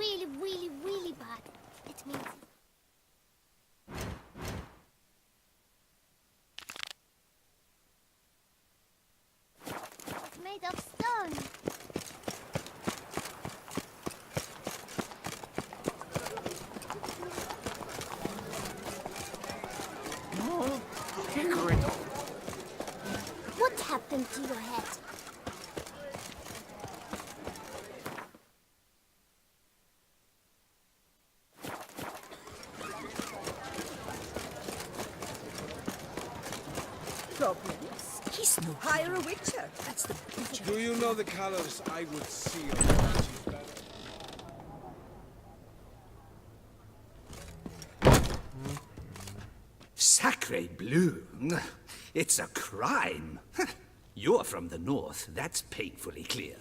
really, really, really bad, it means... It's made of stone. What happened to your head? Problems? He's no hire a witcher. That's the picture. Do you know the colors I would see on the magic banner? Sacre bleu! It's a crime! You're from the north, that's painfully clear.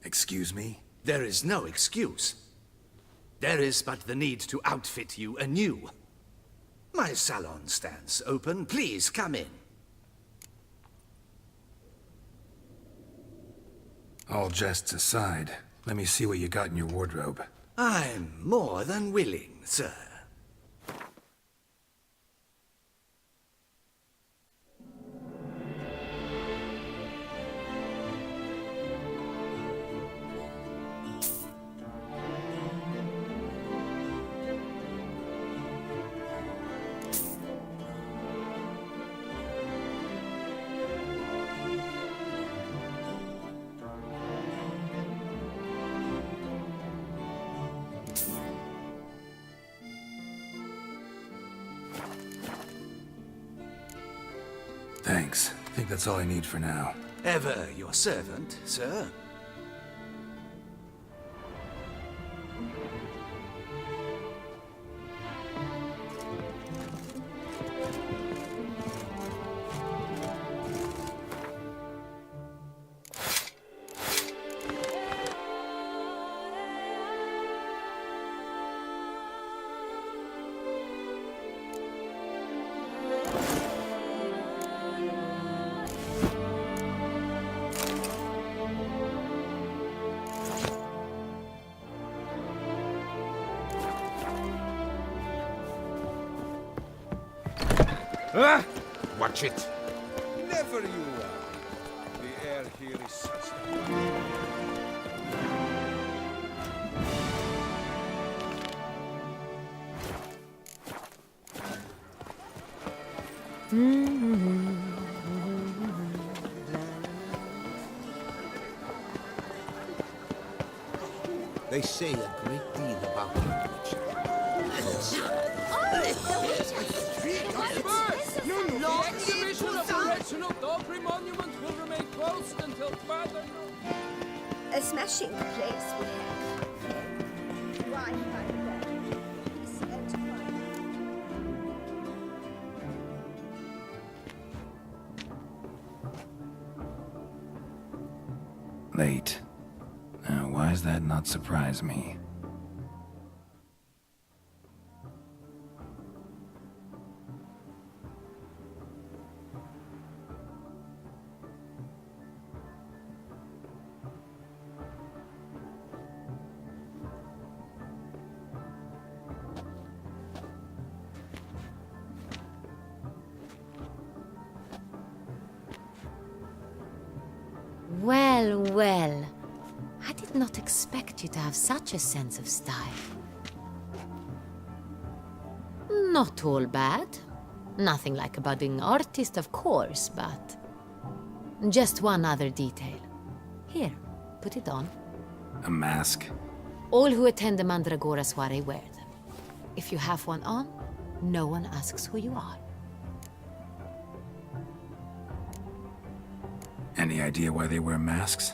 Excuse me? There is no excuse. There is but the need to outfit you anew. My salon stands open. Please come in. All jests aside, let me see what you got in your wardrobe. I'm more than willing, sir. Thanks. I think that's all I need for now. Ever your servant, sir. Ah! Watch it. Never you are. The air here is such a... They say a great deal about you, Witcher. The exhibition of the original Dobry monument will remain closed until further notice. A smashing place would have. Why find that? Peace and quiet. Late. Now, why does that not surprise me? Well, well. I did not expect you to have such a sense of style. Not all bad. Nothing like a budding artist, of course, but... just one other detail. Here, put it on. A mask? All who attend the Mandragora soiree wear them. If you have one on, no one asks who you are. Any idea why they wear masks?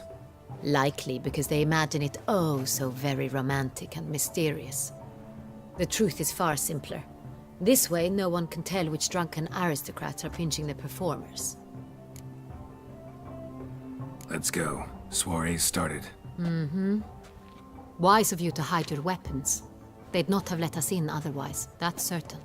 Likely because they imagine it oh so very romantic and mysterious. The truth is far simpler. This way, no one can tell which drunken aristocrats are pinching the performers. Let's go. Soiree's started. Wise of you to hide your weapons. They'd not have let us in otherwise, that's certain.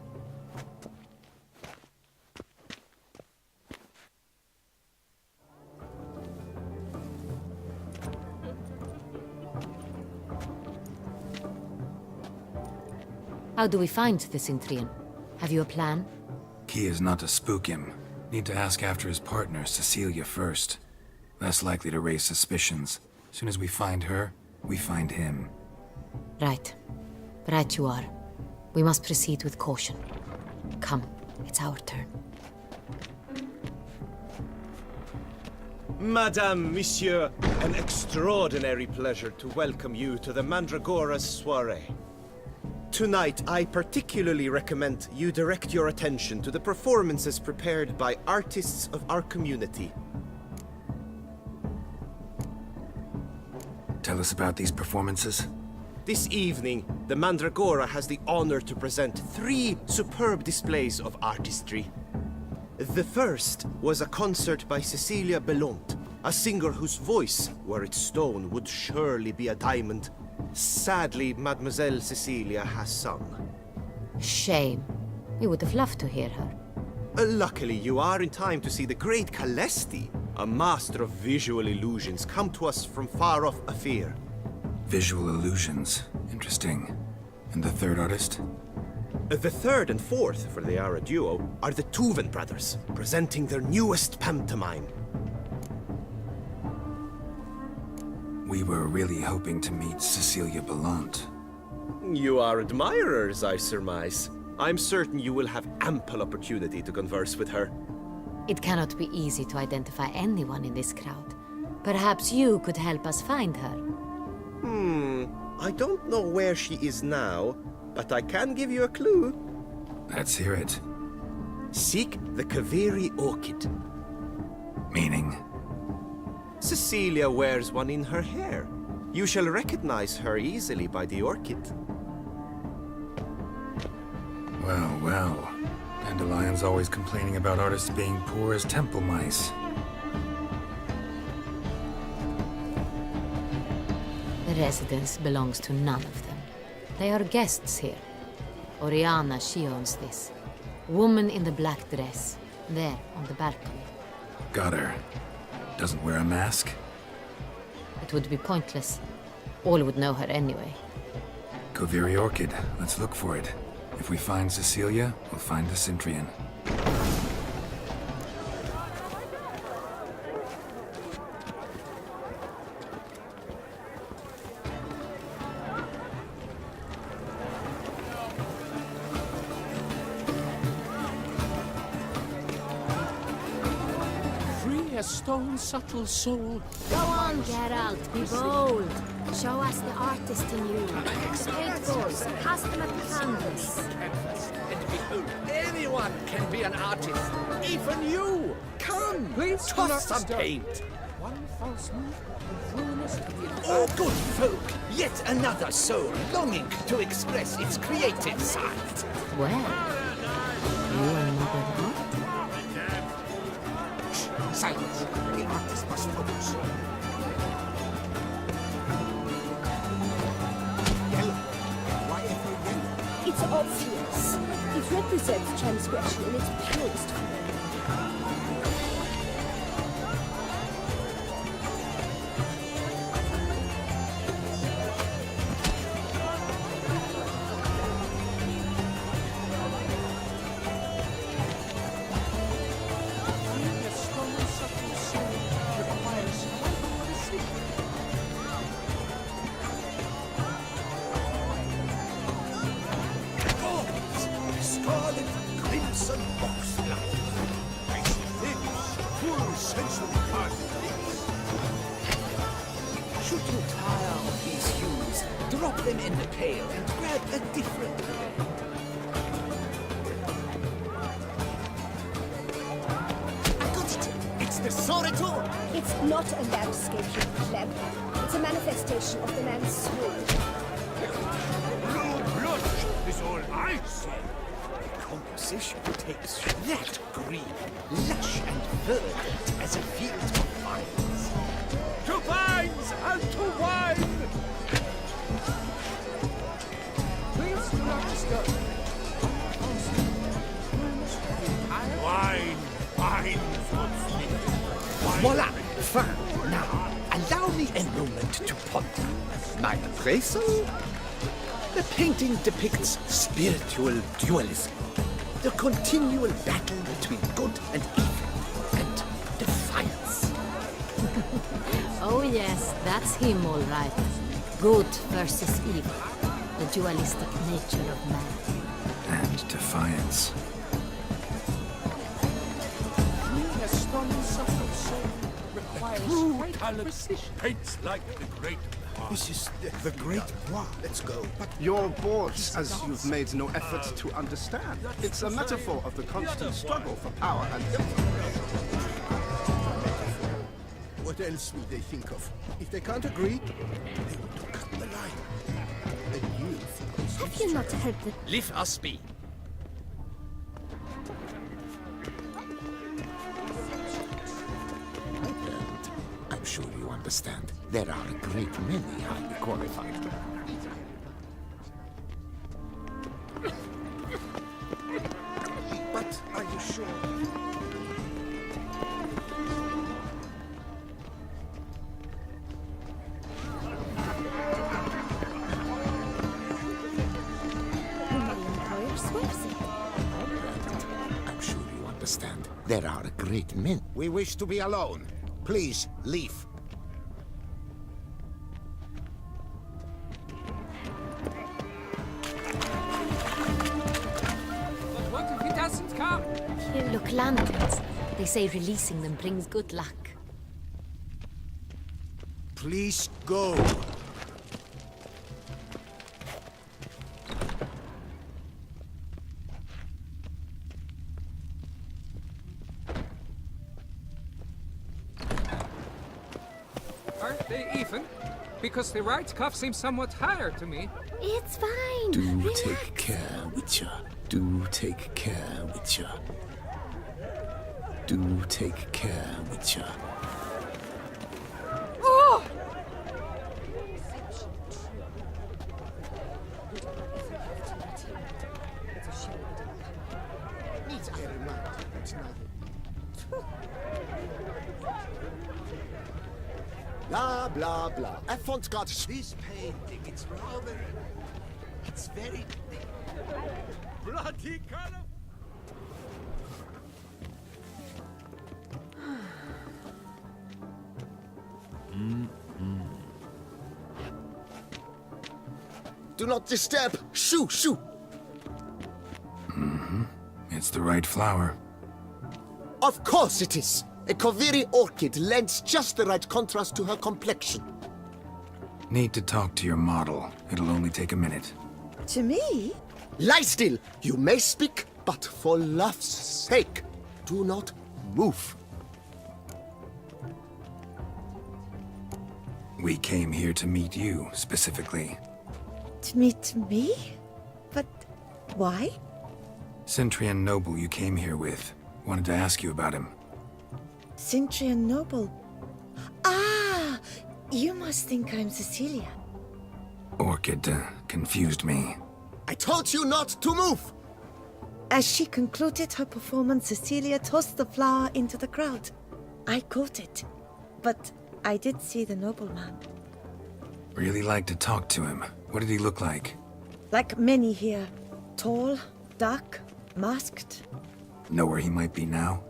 How do we find the Cintrian? Have you a plan? Key is not to spook him. Need to ask after his partner, Cecilia, first. Less likely to raise suspicions. Soon as we find her, we find him. Right. Right you are. We must proceed with caution. Come, it's our turn. Madame, Monsieur, an extraordinary pleasure to welcome you to the Mandragora's soiree. Tonight, I particularly recommend you direct your attention to the performances prepared by artists of our community. Tell us about these performances. This evening, the Mandragora has the honor to present 3 superb displays of artistry. The first was a concert by Cecilia Belont, a singer whose voice, were it stone, would surely be a diamond. Sadly, Mademoiselle Cecilia has sung. Shame. We would have loved to hear her. Luckily, you are in time to see the great Calesti, a master of visual illusions, come to us from far off Afir. Visual illusions. Interesting. And the third artist? The third and fourth, for they are a duo, are the Tuven brothers, presenting their newest pantomime. We were really hoping to meet Cecilia Bellant. You are admirers, I surmise. I'm certain you will have ample opportunity to converse with her. It cannot be easy to identify anyone in this crowd. Perhaps you could help us find her. I don't know where she is now, but I can give you a clue. Let's hear it. Seek the Kaveri orchid. Meaning? Cecilia wears one in her hair. You shall recognize her easily by the orchid. Well, well. Dandelion's always complaining about artists being poor as temple mice. The residence belongs to none of them. They are guests here. Oriana, she owns this. Woman in the black dress, there on the balcony. Got her. Doesn't wear a mask? It would be pointless. All would know her anyway. Kaveri orchid. Let's look for it. If we find Cecilia, we'll find the Cintrian. Free as stone subtle soul. Go on, Geralt, be bold. Show us the artist in you. Straight goals, cast them at the canvas. And behold, anyone can be an artist. Even you. Come, Please do toss not some disturb. paint. One false move and ruinous to the Oh, good folk, yet another soul longing to express its creative side. Well, you are another art? Silence. The artist must focus. Yellow. Why ever yellow? It's obvious. It represents transgression in its purest form. free as stone subtle soul requires one secret. Scarlet crimson boxlight. Full sensual carnage. Should you tire of these hues, drop them in the pail and grab a different blend. I got it. It's the Sorito. It's not a landscape, you pleb. It's a manifestation of the man's soul. Blue blood is all I see. The composition takes that green, lush and verdant as a field of vines. To vines and to wine! Please do not disturb. Wine, vine's what's needed. Voila! Fine. Now, allow me a moment to ponder. My appraisal? The painting depicts spiritual dualism. The continual battle between good and evil, and defiance. Oh yes, that's him all right. Good versus evil. The dualistic nature of man. And defiance. True talent paints like the great. This is the great war. Let's go. But Your boards, as you've made no effort to understand. It's a metaphor of the constant struggle for power and influence. what else will they think of? If they can't agree, they want to cut the line. And you think Have you not heard the leave us be. I'm sure you understand. There are a great many highly qualified. But are you sure? my employer swears it? I'm sure you understand. There are a great many. We wish to be alone. Please, leave. But what if he doesn't come? Here, look, lanterns. They say releasing them brings good luck. Please go. Aren't they even? Because the right cuff seems somewhat higher to me. It's fine. Do Relax. take care, Witcher. Do take care, Witcher. Do take care, Witcher. Oh! Blah, blah, blah. Avant-garde. This painting, it's rather... It's very... Bloody color! Do not disturb. Shoo, shoo. It's the right flower. Of course it is. A Koviri orchid lends just the right contrast to her complexion. Need to talk to your model. It'll only take a minute. To me? Lie still. You may speak, but for love's sake, do not move. We came here to meet you, specifically. To meet me? But why? Centrian noble you came here with. Wanted to ask you about him. Centrian noble. Ah! You must think I'm Cecilia. Orchid confused me. I told you not to move. As she concluded her performance, Cecilia tossed the flower into the crowd. I caught it. But I did see the nobleman. Really like to talk to him. What did he look like? Like many here. Tall, dark, masked. Know where he might be now?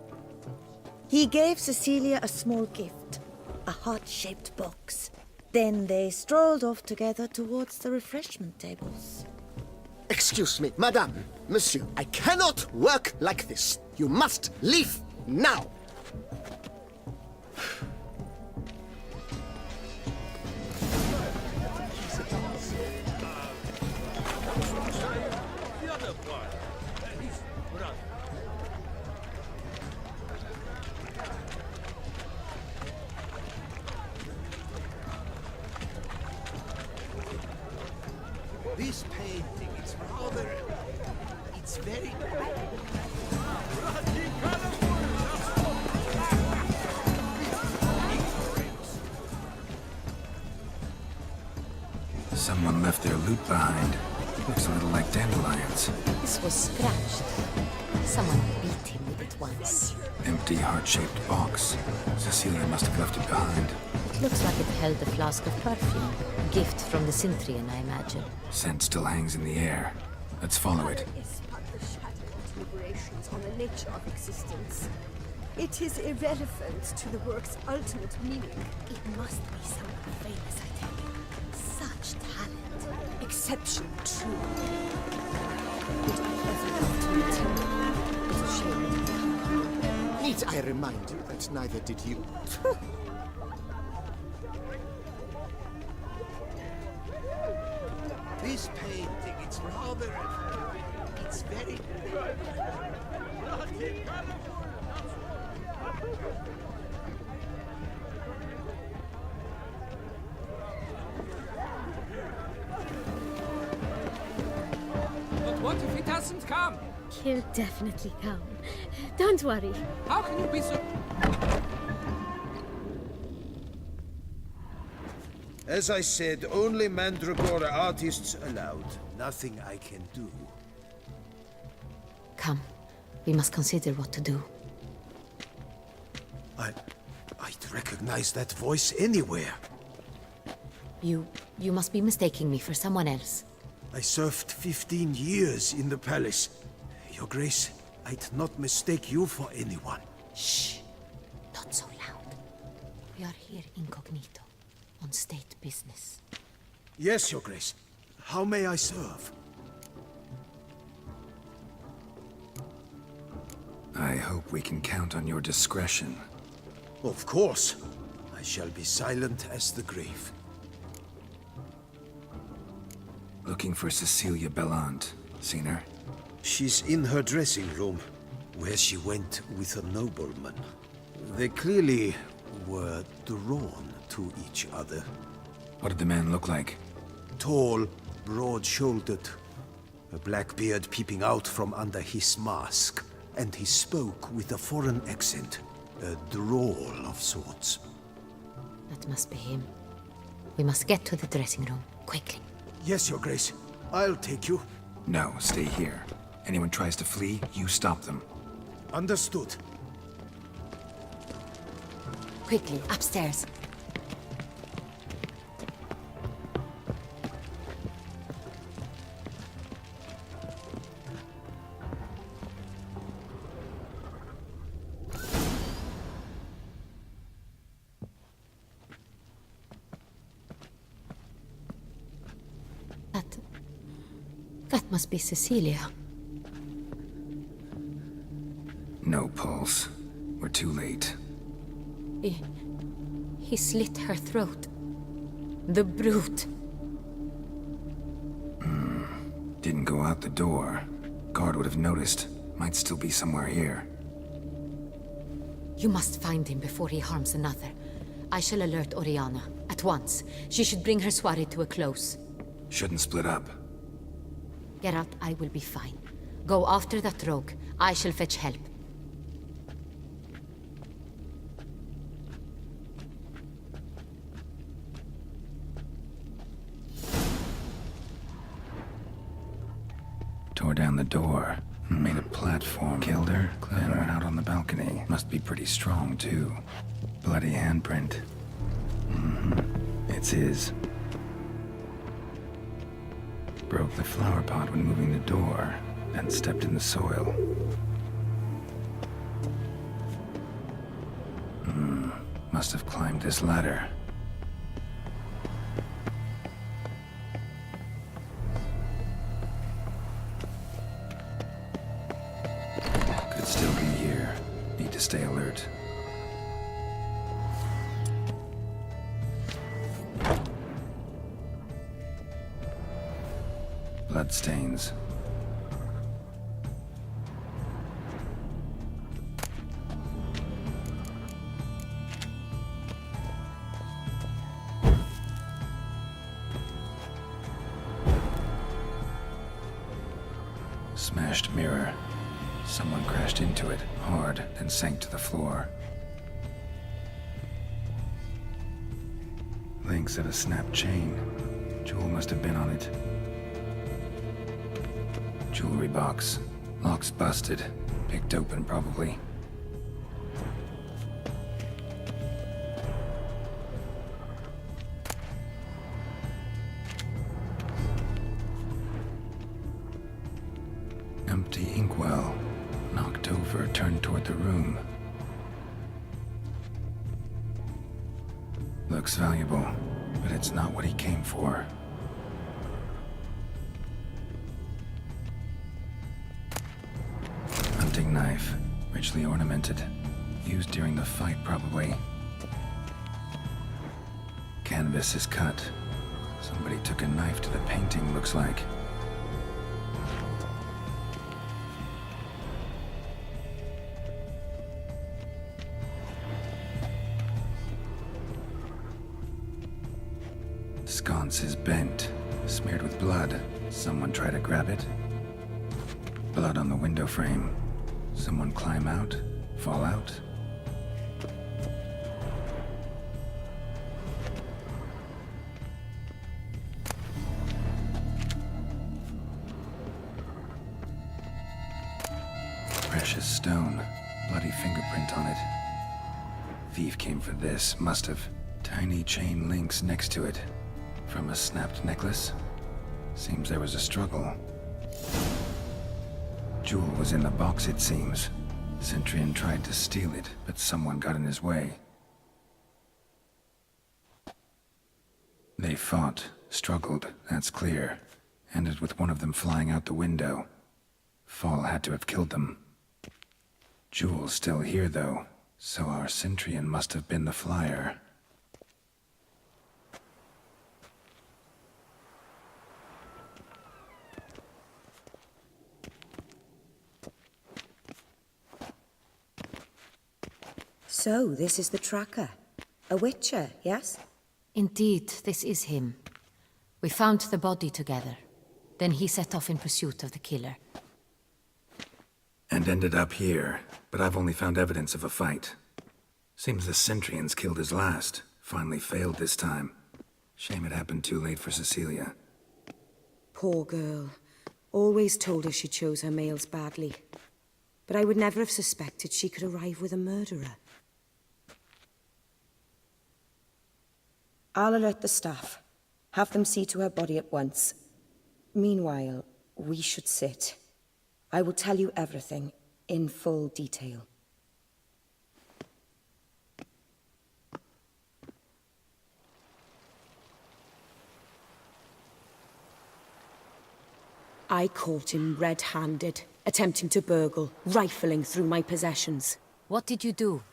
He gave Cecilia a small gift. A heart-shaped box. Then they strolled off together towards the refreshment tables. Excuse me, madame, monsieur. I cannot work like this. You must leave now. The other one. His brother. This painting, it's rather... It's very... Bloody colorful! Someone left their loot behind. Looks a little like dandelions. This was scratched. Someone beat him with it once. Empty heart-shaped box. Cecilia must have left it behind. Looks like it held a flask of perfume. A gift from the Cintrian, I imagine. Scent still hangs in the air. Let's follow it. Is but the shattered deliberations on the nature of existence. It is irrelevant to the work's ultimate meaning. It must be someone famous, I tell you. Such talent. Exception, true. Would I ever love to meet him? It's a shame. Need I remind you that neither did you? This painting, it's rather... It's very... But what if it hasn't come? He'll definitely come. Don't worry. How can you be so... As I said, only Mandragora artists allowed. Nothing I can do. Come. We must consider what to do. I'd recognize that voice anywhere. You must be mistaking me for someone else. I served 15 years in the palace. Your Grace, I'd not mistake you for anyone. Shh! Not so loud. We are here incognito, on state business. Yes, Your Grace. How may I serve? I hope we can count on your discretion. Of course. I shall be silent as the grave. Looking for Cecilia Bellant. Seen her? She's in her dressing room, where she went with a nobleman. They clearly were drawn to each other. What did the man look like? Tall, broad-shouldered, a black beard peeping out from under his mask, and he spoke with a foreign accent, a drawl of sorts. That must be him. We must get to the dressing room, quickly. Yes, Your Grace. I'll take you. No, stay here. Anyone tries to flee, you stop them. Understood. Quickly, upstairs. That must be Cecilia. No pulse. We're too late. He slit her throat. The brute. Didn't go out the door. Guard would have noticed. Might still be somewhere here. You must find him before he harms another. I shall alert Oriana. At once. She should bring her soirée to a close. Shouldn't split up. Geralt, I will be fine. Go after that rogue. I shall fetch help. Tore down the door. Made a platform. Killed her. Then went out on the balcony. Must be pretty strong, too. Bloody handprint. It's his. Broke the flower pot when moving the door, and stepped in the soil. Must have climbed this ladder. Could still be here. Need to stay alert. Bloodstains. Smashed mirror. Someone crashed into it hard, then sank to the floor. Links of a snapped chain. Jewel must have been on it. Jewelry box. Lock's busted. Picked open, probably. Empty inkwell. Knocked over, turned toward the room. Looks valuable, but it's not what he came for. Hunting knife, richly ornamented. Used during the fight, probably. Canvas is cut. Somebody took a knife to the painting, looks like. Sconce is bent, smeared with blood. Someone try to grab it. Blood on the window frame. Someone climb out, fall out. Precious stone, bloody fingerprint on it. Thief came for this, must have. Tiny chain links next to it. From a snapped necklace? Seems there was a struggle. Jewel was in the box, it seems. Centurion tried to steal it, but someone got in his way. They fought, struggled, that's clear. Ended with one of them flying out the window. Fall had to have killed them. Jewel's still here, though, so our Centurion must have been the flyer. So, this is the tracker. A witcher, yes? Indeed, this is him. We found the body together. Then he set off in pursuit of the killer. And ended up here, but I've only found evidence of a fight. Seems the Centurions killed his last. Finally failed this time. Shame it happened too late for Cecilia. Poor girl. Always told her she chose her males badly. But I would never have suspected she could arrive with a murderer. I'll alert the staff. Have them see to her body at once. Meanwhile, we should sit. I will tell you everything, in full detail. I caught him red-handed, attempting to burgle, rifling through my possessions. What did you do?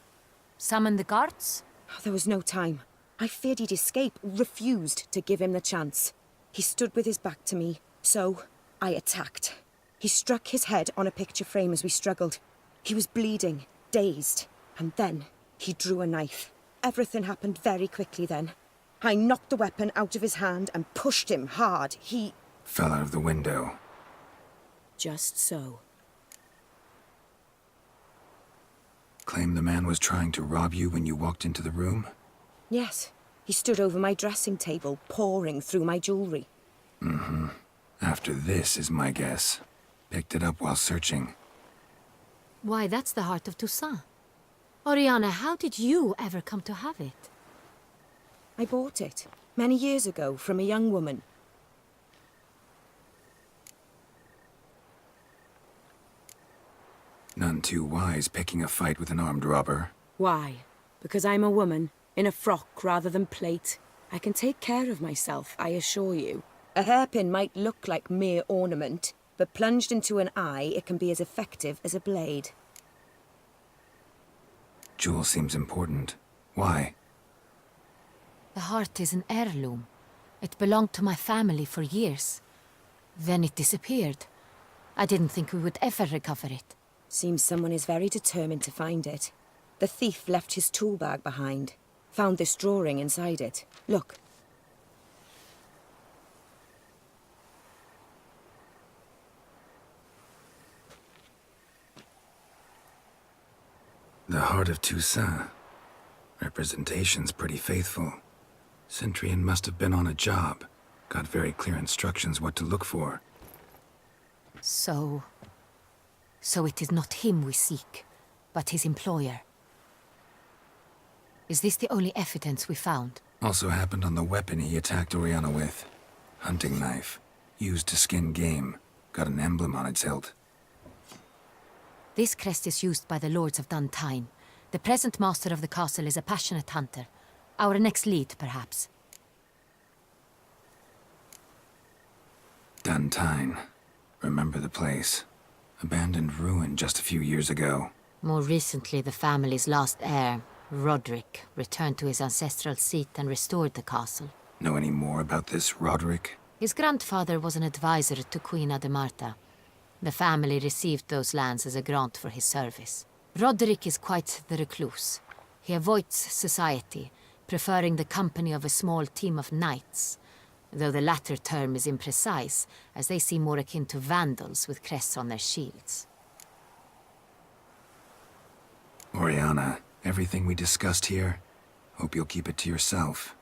Summon the guards? There was no time. I feared he'd escape, refused to give him the chance. He stood with his back to me, so I attacked. He struck his head on a picture frame as we struggled. He was bleeding, dazed, and then he drew a knife. Everything happened very quickly then. I knocked the weapon out of his hand and pushed him hard. He fell out of the window. Just so. Claim the man was trying to rob you when you walked into the room? Yes. He stood over my dressing table, pouring through my jewelry. Mm-hmm. After this is my guess. Picked it up while searching. Why, that's the heart of Toussaint. Oriana, how did you ever come to have it? I bought it, many years ago, from a young woman. None too wise picking a fight with an armed robber. Why? Because I'm a woman, in a frock rather than plate. I can take care of myself, I assure you. A hairpin might look like mere ornament, but plunged into an eye, it can be as effective as a blade. Jewel seems important. Why? The heart is an heirloom. It belonged to my family for years. Then it disappeared. I didn't think we would ever recover it. Seems someone is very determined to find it. The thief left his tool bag behind. Found this drawing inside it. Look. The heart of Toussaint. Representation's pretty faithful. Centurion must have been on a job. Got very clear instructions what to look for. So it is not him we seek, but his employer. Is this the only evidence we found? Also happened on the weapon he attacked Oriana with. Hunting knife. Used to skin game. Got an emblem on its hilt. This crest is used by the lords of Duntine. The present master of the castle is a passionate hunter. Our next lead, perhaps. Duntine. Remember the place. Abandoned ruin just a few years ago. More recently, the family's last heir, Roderick, returned to his ancestral seat and restored the castle. Know any more about this Roderick? His grandfather was an advisor to Queen Ademarta. The family received those lands as a grant for his service. Roderick is quite the recluse. He avoids society, preferring the company of a small team of knights, though the latter term is imprecise, as they seem more akin to vandals with crests on their shields. Oriana, everything we discussed here, hope you'll keep it to yourself.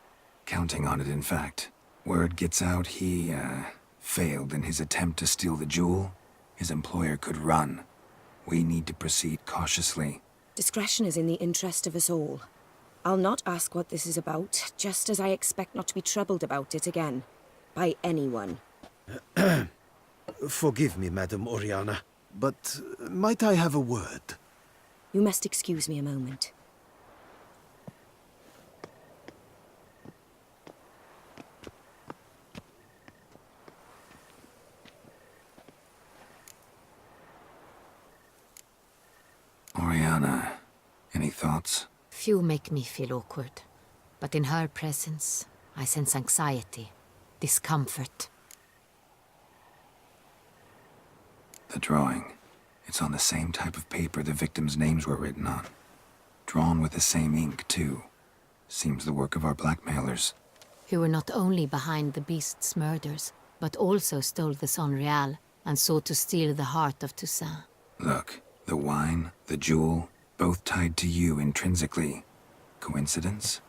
Counting on it, in fact. Word gets out he, failed in his attempt to steal the jewel. His employer could run. We need to proceed cautiously. Discretion is in the interest of us all. I'll not ask what this is about, just as I expect not to be troubled about it again. By anyone. Forgive me, Madam Oriana, but might I have a word? You must excuse me a moment. Oriana, any thoughts? Few make me feel awkward, but in her presence, I sense anxiety, discomfort. The drawing. It's on the same type of paper the victims' names were written on. Drawn with the same ink, too. Seems the work of our blackmailers. Who were not only behind the beast's murders, but also stole the Son Real and sought to steal the heart of Toussaint. Look, the wine, the jewel, both tied to you intrinsically. Coincidence?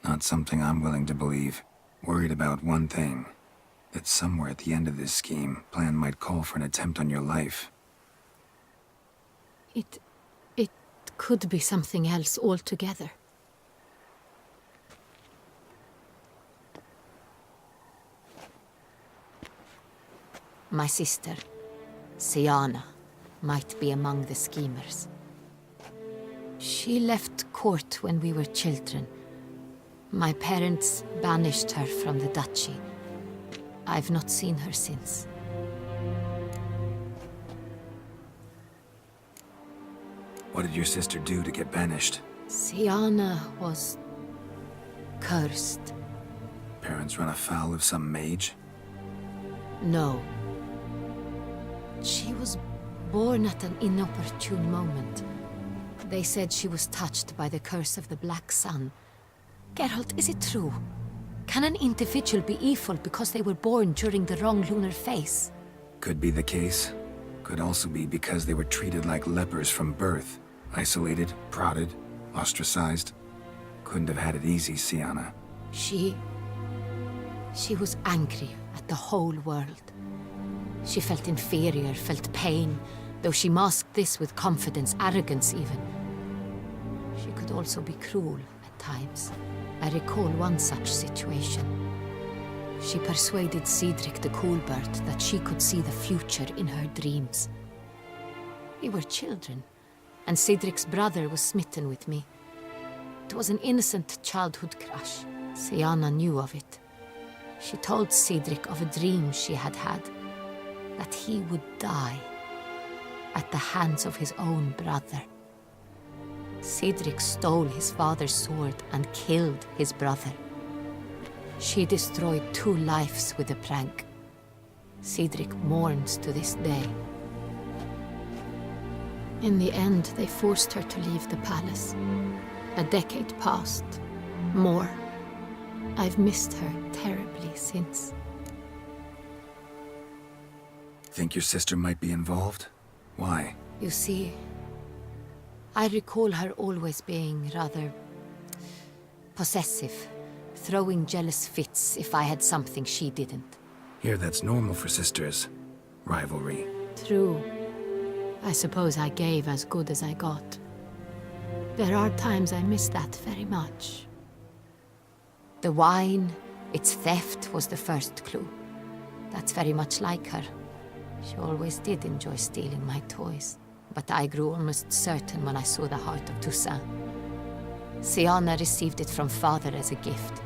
Not something I'm willing to believe. Worried about one thing. That somewhere at the end of this scheme, plan might call for an attempt on your life. It could be something else altogether. My sister, Siana, might be among the schemers. She left court when we were children. My parents banished her from the duchy. I've not seen her since. What did your sister do to get banished? Siana was cursed. Parents run afoul of some mage? No. She was born at an inopportune moment. They said she was touched by the curse of the Black Sun. Geralt, is it true? Can an individual be evil because they were born during the wrong lunar phase? Could be the case. Could also be because they were treated like lepers from birth. Isolated, prodded, ostracized. Couldn't have had it easy, Siana. She was angry at the whole world. She felt inferior, felt pain, though she masked this with confidence, arrogance even. She could also be cruel at times. I recall one such situation. She persuaded Cedric the Coolbird that she could see the future in her dreams. We were children, and Cedric's brother was smitten with me. It was an innocent childhood crush. Siana knew of it. She told Cedric of a dream she had had, that he would die at the hands of his own brother. Cedric stole his father's sword and killed his brother. She destroyed 2 lives with a prank. Cedric mourns to this day. In the end, they forced her to leave the palace. A decade passed. More. I've missed her terribly since. Think your sister might be involved? Why? You see, I recall her always being rather possessive, throwing jealous fits if I had something she didn't. Here, that's normal for sisters. Rivalry. True. I suppose I gave as good as I got. There are times I miss that very much. The wine, its theft, was the first clue. That's very much like her. She always did enjoy stealing my toys. but I grew almost certain when I saw the heart of Toussaint. Siana received it from father as a gift.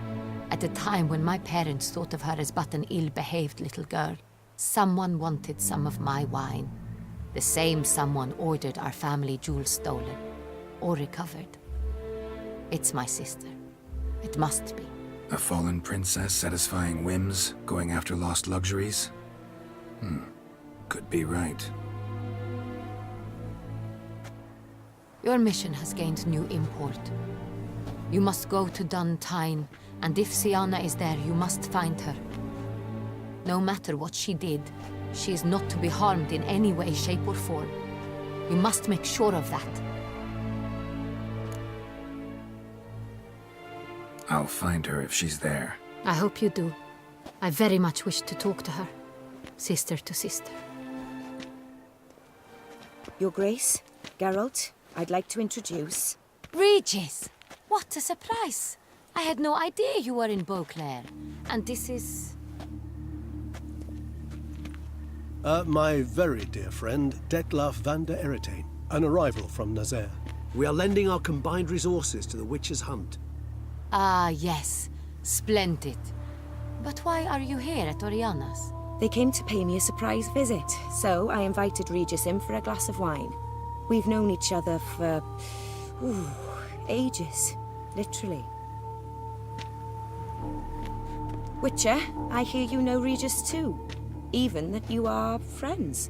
At a time when my parents thought of her as but an ill-behaved little girl, someone wanted some of my wine. The same someone ordered our family jewels stolen, or recovered. It's my sister. It must be. A fallen princess satisfying whims, going after lost luxuries? Could be right. Your mission has gained new import. You must go to Dun Tyne, and if Siana is there, you must find her. No matter what she did, she is not to be harmed in any way, shape, or form. You must make sure of that. I'll find her if she's there. I hope you do. I very much wish to talk to her. Sister to sister. Your Grace, Geralt, I'd like to introduce... Regis! What a surprise! I had no idea you were in Beauclair. And this is... My very dear friend, Detlaf van der Eritain, an arrival from Nazaire. We are lending our combined resources to the Witcher's hunt. Ah, yes. Splendid. But why are you here at Oriana's? They came to pay me a surprise visit, so I invited Regis in for a glass of wine. We've known each other for... ages. Literally. Witcher, I hear you know Regis too. Even that you are friends.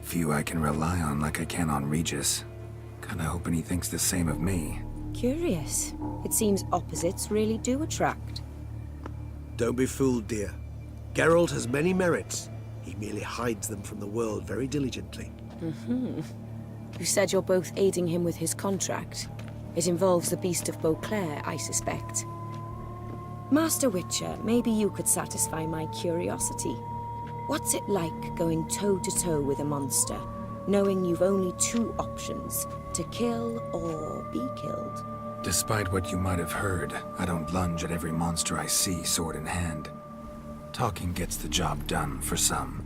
Few I can rely on like I can on Regis. Kinda hoping he thinks the same of me. Curious. It seems opposites really do attract. Don't be fooled, dear. Geralt has many merits. He merely hides them from the world very diligently. You said you're both aiding him with his contract. It involves the Beast of Beauclair, I suspect. Master Witcher, maybe you could satisfy my curiosity. What's it like going toe-to-toe with a monster, knowing you've only two options, to kill or be killed? Despite what you might have heard, I don't lunge at every monster I see sword in hand. Talking gets the job done for some.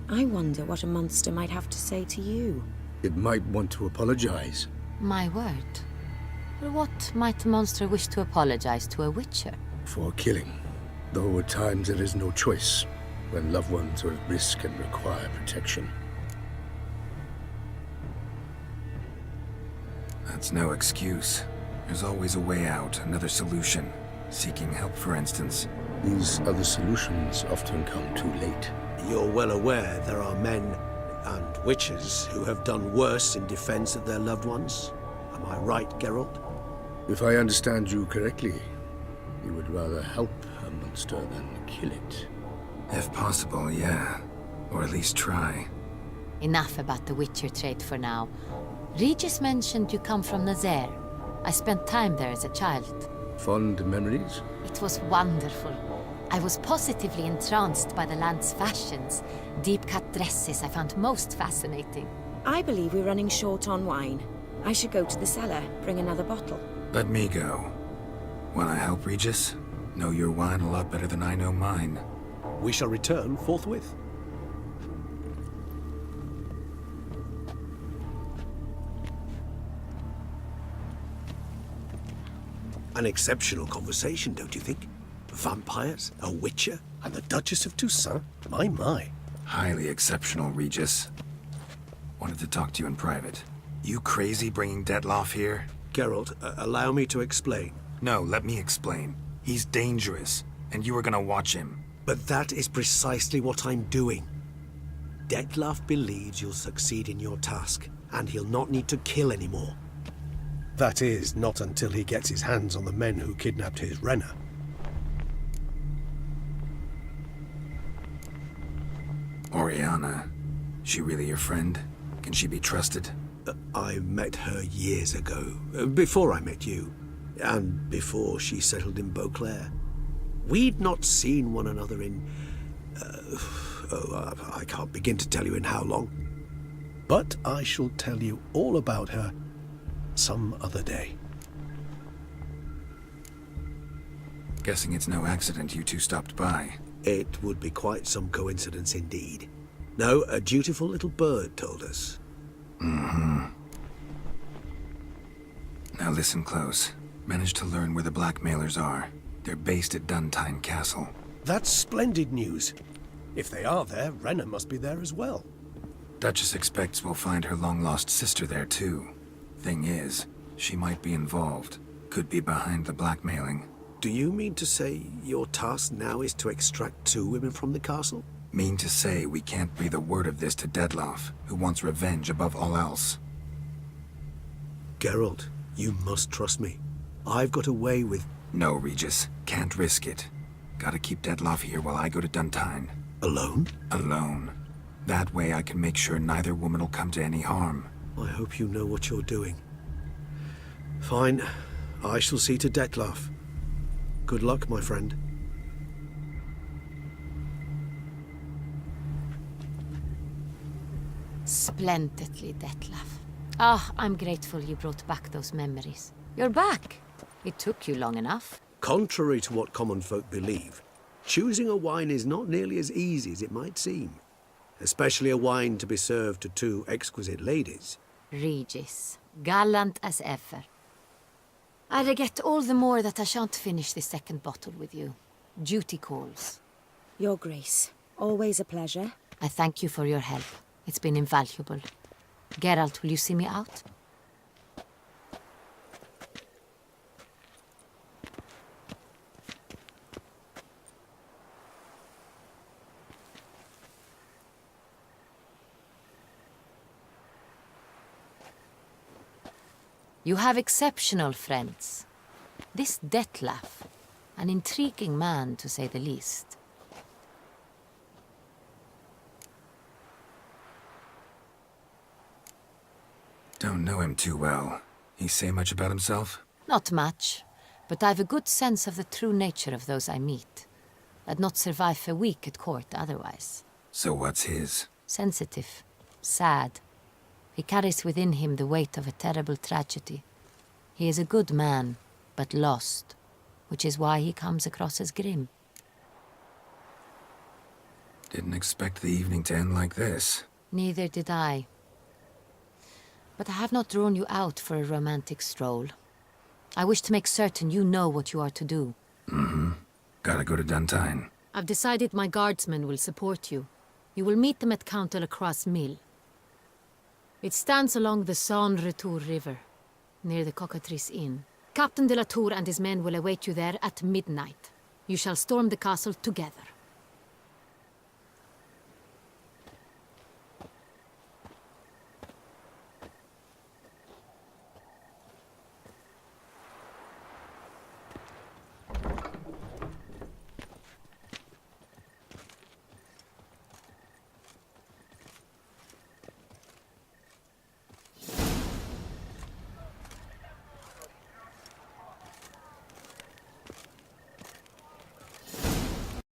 I wonder what a monster might have to say to you. It might want to apologize. My word. What might a monster wish to apologize to a witcher? For killing. Though at times there is no choice, when loved ones are at risk and require protection. That's no excuse. There's always a way out, another solution. Seeking help, for instance. These other solutions often come too late. You're well aware there are men and witches who have done worse in defense of their loved ones. Am I right, Geralt? If I understand you correctly, you would rather help a monster than kill it. If possible, yeah. Or at least try. Enough about the witcher trade for now. Regis mentioned you come from Nazaire. I spent time there as a child. Fond memories? It was wonderful. I was positively entranced by the land's fashions. Deep-cut dresses I found most fascinating. I believe we're running short on wine. I should go to the cellar, bring another bottle. Let me go. Wanna help, Regis? Know your wine a lot better than I know mine. We shall return forthwith. An exceptional conversation, don't you think? Vampires, a witcher, And the Duchess of Toussaint? My. Highly exceptional, Regis. Wanted to talk to you in private. You crazy bringing Detlaf here? Geralt, allow me to explain. No, let me explain. He's dangerous, and you were gonna watch him. But that is precisely what I'm doing. Detlaf believes you'll succeed in your task, and he'll not need to kill anymore. That is, not until he gets his hands on the men who kidnapped his Renner. Oriana, she really your friend? Can she be trusted? I met her years ago, before I met you, and before she settled in Beauclair. We'd not seen one another in... I can't begin to tell you in how long. But I shall tell you all about her some other day. Guessing it's no accident you two stopped by. It would be quite some coincidence indeed. No, a dutiful little bird told us. Mm-hmm. Now listen close. Managed to learn where the blackmailers are. They're based at Duntine Castle. That's splendid news. If they are there, Renna must be there as well. Duchess expects we'll find her long-lost sister there, too. Thing is, she might be involved. Could be behind the blackmailing. Do you mean to say your task now is to extract 2 women from the castle? Mean to say we can't breathe a word of this to Dettlaff, who wants revenge above all else. Geralt, you must trust me. I've got a way with... No, Regis. Can't risk it. Gotta keep Dettlaff here while I go to Duntine. Alone? Alone. That way I can make sure neither woman will come to any harm. I hope you know what you're doing. Fine. I shall see to Dettlaff. Good luck, my friend. Splendidly, Dettlaff. Ah, I'm grateful you brought back those memories. You're back. It took you long enough. Contrary to what common folk believe, choosing a wine is not nearly as easy as it might seem. Especially a wine to be served to 2 exquisite ladies. Regis, gallant as ever. I regret all the more that I shan't finish this 2nd bottle with you. Duty calls. Your Grace, always a pleasure. I thank you for your help. It's been invaluable. Geralt, will you see me out? You have exceptional friends. This Dettlaff, an intriguing man to say the least. Don't know him too well. He say much about himself? Not much, but I've a good sense of the true nature of those I meet. I'd not survive a week at court otherwise. So what's his? Sensitive, sad. He carries within him the weight of a terrible tragedy. He is a good man, but lost, which is why he comes across as grim. Didn't expect the evening to end like this. Neither did I. But I have not drawn you out for a romantic stroll. I wish to make certain you know what you are to do. Mm-hmm. Gotta go to Duntine. I've decided my guardsmen will support you. You will meet them at Count de la Croix's mill. It stands along the Saône-Retour River, near the Cockatrice Inn. Captain de la Tour and his men will await you there at midnight. You shall storm the castle together.